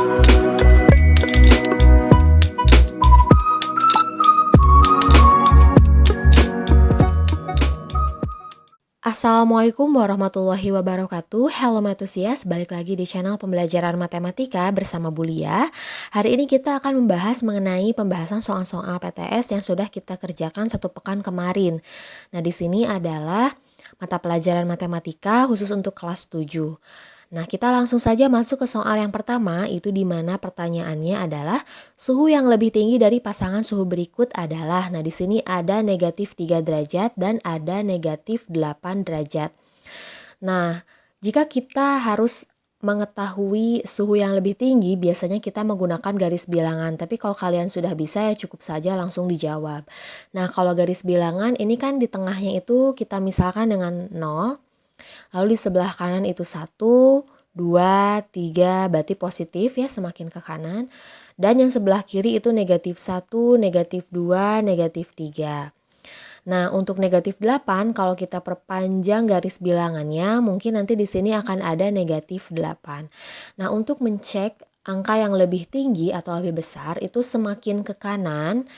Assalamualaikum warahmatullahi wabarakatuh. Halo Matusias, balik lagi di channel pembelajaran matematika bersama Bulia. Hari ini kita akan membahas mengenai pembahasan soal-soal PTS yang sudah kita kerjakan satu pekan kemarin. Nah, di sini adalah mata pelajaran matematika khusus untuk kelas 7. Nah, kita langsung saja masuk ke soal yang pertama, itu di mana pertanyaannya adalah suhu yang lebih tinggi dari pasangan suhu berikut adalah. Nah, di sini ada negatif 3 derajat dan ada negatif 8 derajat. Nah, jika kita harus mengetahui suhu yang lebih tinggi, biasanya kita menggunakan garis bilangan. Tapi kalau kalian sudah bisa ya cukup saja langsung dijawab. Nah, kalau garis bilangan ini kan di tengahnya itu kita misalkan dengan 0. Lalu di sebelah kanan itu 1, 2, 3, berarti positif ya semakin ke kanan. Dan yang sebelah kiri itu negatif 1, negatif 2, negatif 3. Nah, untuk negatif 8 kalau kita perpanjang garis bilangannya mungkin nanti di sini akan ada negatif 8. Nah, untuk mencek angka yang lebih tinggi atau lebih besar itu semakin ke kanan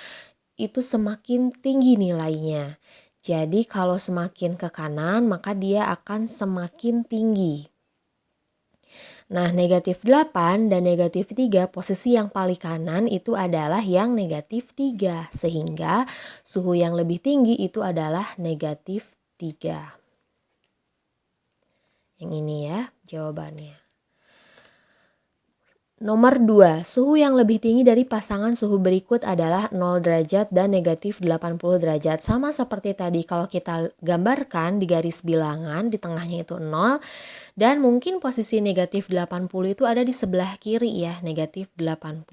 itu semakin tinggi nilainya. Jadi kalau semakin ke kanan maka dia akan semakin tinggi. Nah, negatif 8 dan negatif 3 posisi yang paling kanan itu adalah yang negatif 3. Sehingga suhu yang lebih tinggi itu adalah negatif 3. Yang ini ya jawabannya. Nomor 2, suhu yang lebih tinggi dari pasangan suhu berikut adalah 0 derajat dan negatif 80 derajat. Sama seperti tadi kalau kita gambarkan di garis bilangan, di tengahnya itu 0. Dan mungkin posisi negatif 80 itu ada di sebelah kiri ya, negatif 80.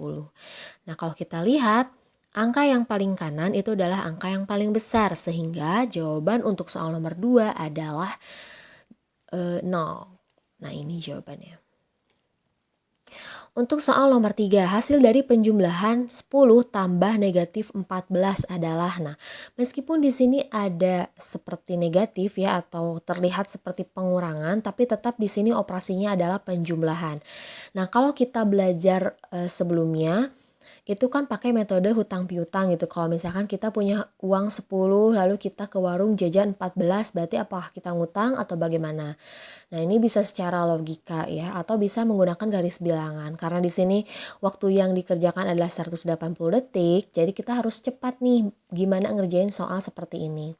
Nah, kalau kita lihat, angka yang paling kanan itu adalah angka yang paling besar. Sehingga jawaban untuk soal nomor 2 adalah 0. Nah, ini jawabannya. Untuk soal nomor 3, hasil dari penjumlahan 10 tambah negatif 14 adalah, nah meskipun di sini ada seperti negatif ya atau terlihat seperti pengurangan, tapi tetap di sini operasinya adalah penjumlahan. Nah, kalau kita belajar sebelumnya, itu kan pakai metode hutang piutang gitu. Kalau misalkan kita punya uang 10 lalu kita ke warung jajan 14, berarti apakah kita ngutang atau bagaimana? Nah, ini bisa secara logika ya atau bisa menggunakan garis bilangan. Karena di sini waktu yang dikerjakan adalah 180 detik, jadi kita harus cepat nih gimana ngerjain soal seperti ini.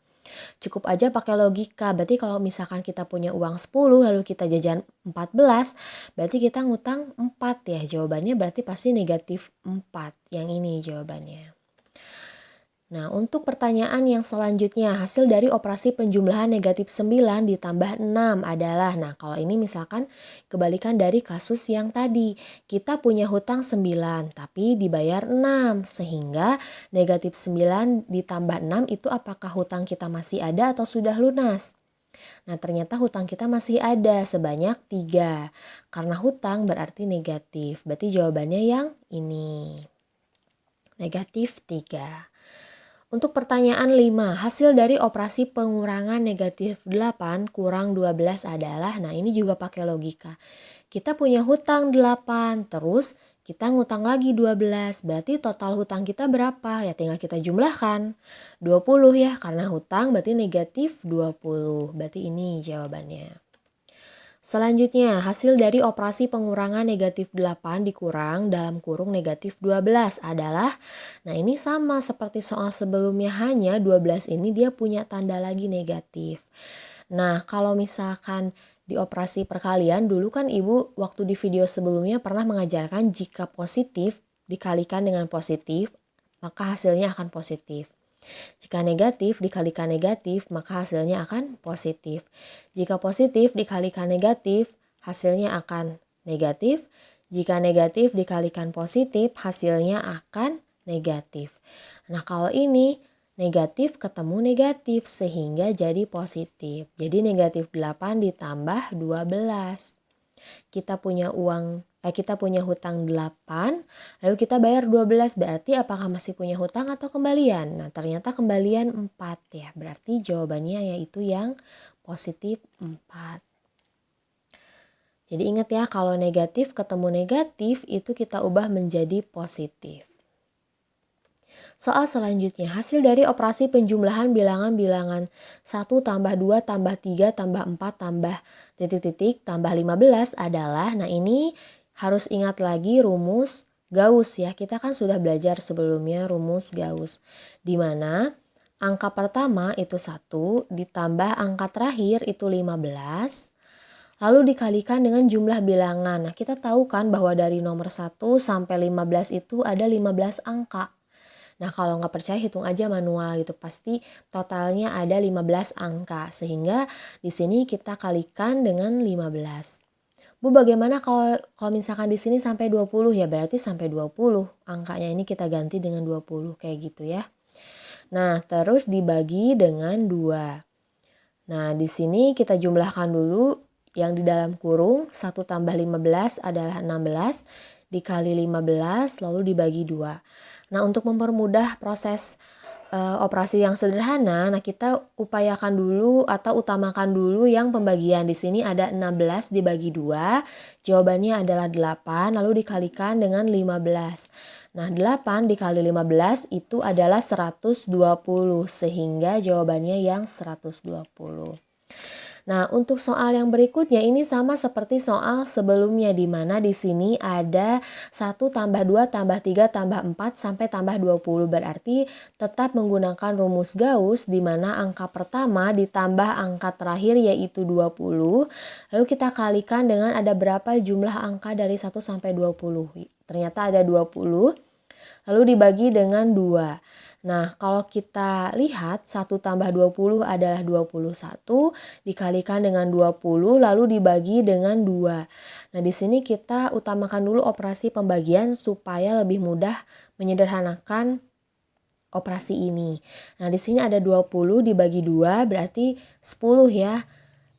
Cukup aja pakai logika, berarti kalau misalkan kita punya uang 10 lalu kita jajan 14, berarti kita ngutang 4 ya. Jawabannya berarti pasti negatif 4. Yang ini jawabannya. Nah, untuk pertanyaan yang selanjutnya, hasil dari operasi penjumlahan negatif 9 ditambah 6 adalah, nah kalau ini misalkan kebalikan dari kasus yang tadi, kita punya hutang 9 tapi dibayar 6, sehingga negatif 9 ditambah 6 itu apakah hutang kita masih ada atau sudah lunas? Nah, ternyata hutang kita masih ada sebanyak 3, karena hutang berarti negatif, berarti jawabannya yang ini, negatif 3. Untuk pertanyaan 5, hasil dari operasi pengurangan negatif 8 kurang 12 adalah, nah ini juga pakai logika. Kita punya hutang 8, terus kita ngutang lagi 12, berarti total hutang kita berapa? Ya tinggal kita jumlahkan, 20 ya, karena hutang berarti negatif 20, berarti ini jawabannya. Selanjutnya, hasil dari operasi pengurangan negatif 8 dikurang dalam kurung negatif 12 adalah, nah ini sama seperti soal sebelumnya, hanya 12 ini dia punya tanda lagi negatif. Nah, kalau misalkan di operasi perkalian, dulu kan Ibu waktu di video sebelumnya pernah mengajarkan jika positif dikalikan dengan positif, maka hasilnya akan positif. Jika negatif dikalikan negatif, maka hasilnya akan positif. Jika positif dikalikan negatif, hasilnya akan negatif. Jika negatif dikalikan positif, hasilnya akan negatif. Nah, kalau ini negatif ketemu negatif sehingga jadi positif. Jadi negatif 8 ditambah 12. Kita punya hutang 8, lalu kita bayar 12, berarti apakah masih punya hutang atau kembalian? Nah, ternyata kembalian 4 ya, berarti jawabannya yaitu yang positif 4. Jadi ingat ya, kalau negatif ketemu negatif itu kita ubah menjadi positif. Soal selanjutnya, hasil dari operasi penjumlahan bilangan-bilangan 1 tambah 2 tambah 3 tambah 4 tambah titik-titik tambah 15 adalah, nah ini harus ingat lagi rumus Gauss ya. Kita kan sudah belajar sebelumnya rumus Gauss. Di mana angka pertama itu 1 ditambah angka terakhir itu 15. Lalu dikalikan dengan jumlah bilangan. Nah, kita tahu kan bahwa dari nomor 1 sampai 15 itu ada 15 angka. Nah, kalau nggak percaya hitung aja manual gitu. Pasti totalnya ada 15 angka. Sehingga di sini kita kalikan dengan 15. Bu, bagaimana kalau misalkan di sini sampai 20? Ya berarti sampai 20. Angkanya ini kita ganti dengan 20 kayak gitu ya. Nah, terus dibagi dengan 2. Nah, di sini kita jumlahkan dulu yang di dalam kurung. 1 tambah 15 adalah 16 dikali 15 lalu dibagi 2. Nah, untuk mempermudah proses operasi yang sederhana, nah kita upayakan dulu atau utamakan dulu yang pembagian. Di sini ada 16 dibagi 2, jawabannya adalah 8, lalu dikalikan dengan 15. Nah, 8 dikali 15 itu adalah 120, sehingga jawabannya yang 120. Nah, untuk soal yang berikutnya ini sama seperti soal sebelumnya, di mana di sini ada 1 tambah 2 tambah 3 tambah 4 sampai tambah 20. Berarti tetap menggunakan rumus Gauss, di mana angka pertama ditambah angka terakhir yaitu 20. Lalu kita kalikan dengan ada berapa jumlah angka dari 1 sampai 20. Ternyata ada 20. Lalu dibagi dengan 2. Nah, kalau kita lihat 1 tambah 20 adalah 21, dikalikan dengan 20 lalu dibagi dengan 2. Nah, di sini kita utamakan dulu operasi pembagian supaya lebih mudah menyederhanakan operasi ini. Nah, di sini ada 20 dibagi 2 berarti 10 ya.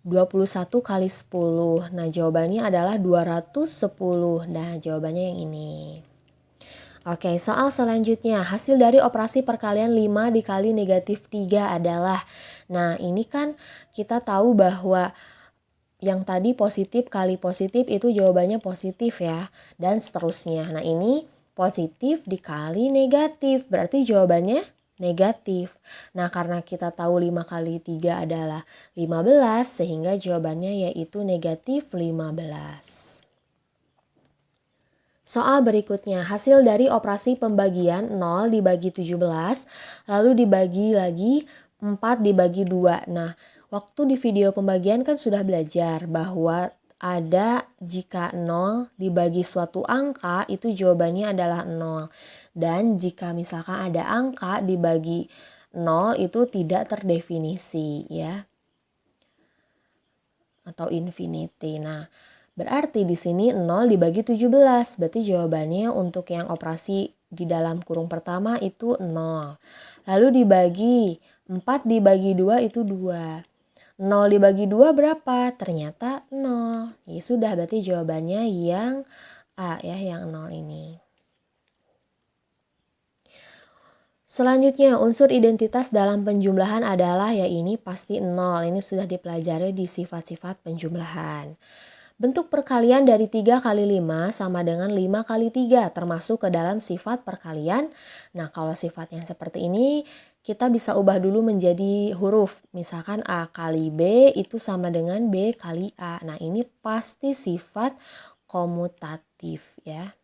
21 kali 10. Nah, jawabannya adalah 210. Nah, jawabannya yang ini. Oke, soal selanjutnya, hasil dari operasi perkalian 5 dikali negatif 3 adalah, nah ini kan kita tahu bahwa yang tadi positif kali positif itu jawabannya positif ya, dan seterusnya. Nah ini positif dikali negatif, berarti jawabannya negatif. Nah karena kita tahu 5 kali 3 adalah 15, sehingga jawabannya yaitu negatif 15. Soal berikutnya, hasil dari operasi pembagian 0 dibagi 17, lalu dibagi lagi 4 dibagi 2. Nah, waktu di video pembagian kan sudah belajar bahwa ada jika 0 dibagi suatu angka, itu jawabannya adalah 0. Dan jika misalkan ada angka dibagi 0 itu tidak terdefinisi ya. Atau infinity. Nah, berarti di sini 0 dibagi 17, berarti jawabannya untuk yang operasi di dalam kurung pertama itu 0. Lalu dibagi 4 dibagi 2 itu 2. 0 dibagi 2 berapa? Ternyata 0. Ya sudah, berarti jawabannya yang A ya, yang 0 ini. Selanjutnya, unsur identitas dalam penjumlahan adalah ya ini pasti 0. Ini sudah dipelajari di sifat-sifat penjumlahan. Bentuk perkalian dari 3 kali 5 sama dengan 5 kali 3 termasuk ke dalam sifat perkalian. Nah kalau sifat yang seperti ini kita bisa ubah dulu menjadi huruf. Misalkan A kali B itu sama dengan B kali A. Nah ini pasti sifat komutatif ya.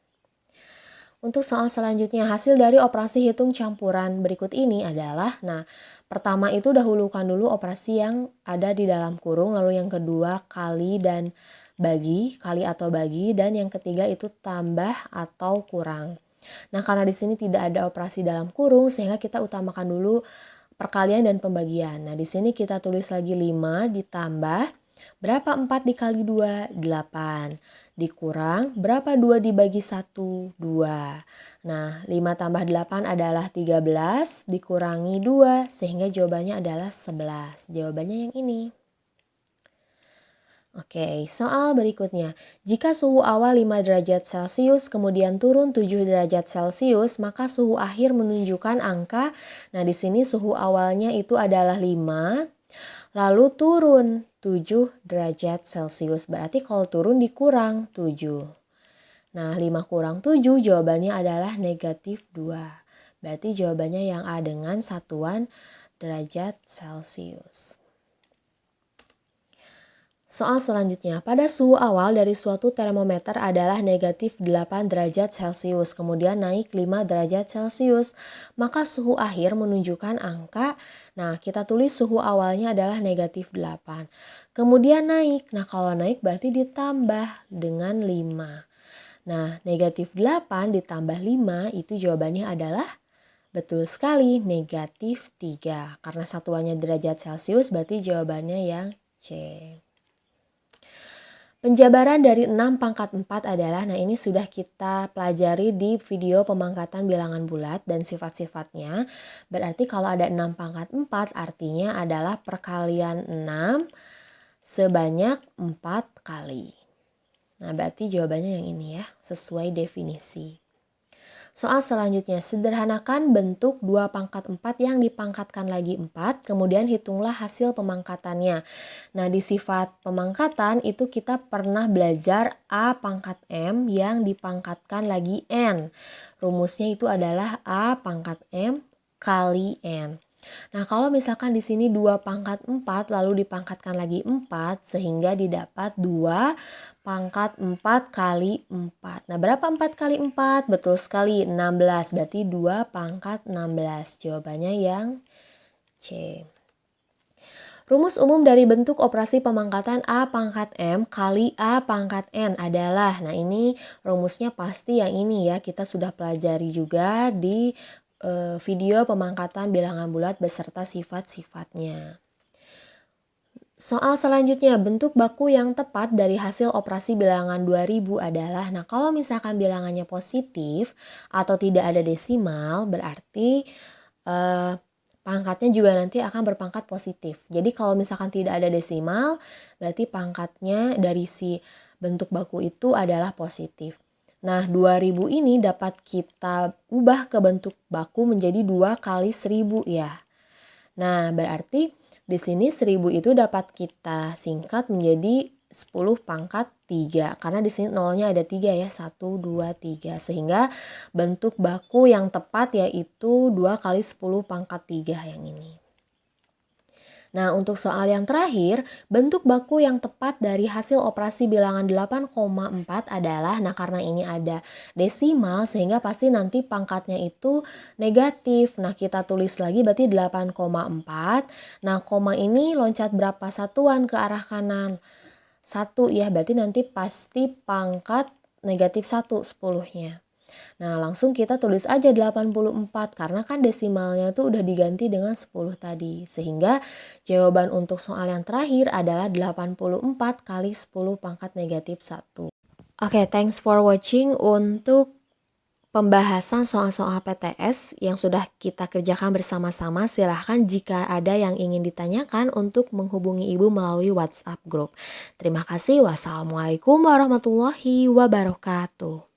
Untuk soal selanjutnya, hasil dari operasi hitung campuran berikut ini adalah, nah pertama itu dahulukan dulu operasi yang ada di dalam kurung, lalu yang kedua kali dan bagi, kali atau bagi, dan yang ketiga itu tambah atau kurang. Nah karena di sini tidak ada operasi dalam kurung sehingga kita utamakan dulu perkalian dan pembagian. Nah di sini kita tulis lagi 5 ditambah berapa 4 dikali 2? 8. Dikurang berapa 2 dibagi 1? 2. Nah 5 tambah 8 adalah 13 dikurangi 2 sehingga jawabannya adalah 11. Jawabannya yang ini. Oke, soal berikutnya. Jika suhu awal 5 derajat Celcius kemudian turun 7 derajat Celcius, maka suhu akhir menunjukkan angka. Nah, di sini suhu awalnya itu adalah 5. Lalu turun 7 derajat Celcius. Berarti kalau turun dikurang 7. Nah, 5 kurang 7 jawabannya adalah negatif 2. Berarti jawabannya yang A dengan satuan derajat Celcius. Soal selanjutnya, pada suhu awal dari suatu termometer adalah negatif 8 derajat Celcius, kemudian naik 5 derajat Celcius, maka suhu akhir menunjukkan angka, nah kita tulis suhu awalnya adalah negatif 8. Kemudian naik, nah kalau naik berarti ditambah dengan 5. Nah, negatif 8 ditambah 5 itu jawabannya adalah betul sekali, negatif 3. Karena satuannya derajat Celcius berarti jawabannya yang C. Penjabaran dari 6 pangkat 4 adalah, nah ini sudah kita pelajari di video pemangkatan bilangan bulat dan sifat-sifatnya. Berarti kalau ada 6 pangkat 4 artinya adalah perkalian 6 sebanyak 4 kali. Nah berarti jawabannya yang ini ya, sesuai definisi. Soal selanjutnya, sederhanakan bentuk 2 pangkat 4 yang dipangkatkan lagi 4, kemudian hitunglah hasil pemangkatannya. Nah, di sifat pemangkatan itu kita pernah belajar A pangkat M yang dipangkatkan lagi N. Rumusnya itu adalah A pangkat M kali N. Nah, kalau misalkan di sini 2 pangkat 4 lalu dipangkatkan lagi 4 sehingga didapat 2 pangkat 4 kali 4. Nah, berapa 4 kali 4? Betul sekali, 16. Berarti 2 pangkat 16. Jawabannya yang C. Rumus umum dari bentuk operasi pemangkatan A pangkat M kali A pangkat N adalah, nah ini rumusnya pasti yang ini ya, kita sudah pelajari juga di video pemangkatan bilangan bulat beserta sifat-sifatnya. Soal selanjutnya, bentuk baku yang tepat dari hasil operasi bilangan 2000 adalah, nah kalau misalkan bilangannya positif atau tidak ada desimal, berarti pangkatnya juga nanti akan berpangkat positif. Jadi kalau misalkan tidak ada desimal, berarti pangkatnya dari si bentuk baku itu adalah positif. Nah, 2000 ini dapat kita ubah ke bentuk baku menjadi 2 kali 1000 ya. Nah, berarti di sini 1000 itu dapat kita singkat menjadi 10 pangkat 3. Karena di sini nolnya ada 3 ya, 1, 2, 3. Sehingga bentuk baku yang tepat yaitu 2 kali 10 pangkat 3 yang ini. Nah, untuk soal yang terakhir, bentuk baku yang tepat dari hasil operasi bilangan 8,4 adalah, nah karena ini ada desimal sehingga pasti nanti pangkatnya itu negatif. Nah, kita tulis lagi berarti 8,4. Nah, koma ini loncat berapa satuan ke arah kanan? 1 ya, berarti nanti pasti pangkat negatif 1 10-nya. Nah, langsung kita tulis aja 84 karena kan desimalnya tuh udah diganti dengan 10 tadi. Sehingga jawaban untuk soal yang terakhir adalah 84 kali 10 pangkat negatif 1. Oke, thanks for watching. Untuk pembahasan soal-soal PTS yang sudah kita kerjakan bersama-sama, silahkan jika ada yang ingin ditanyakan untuk menghubungi Ibu melalui WhatsApp group. Terima kasih. Wassalamualaikum warahmatullahi wabarakatuh.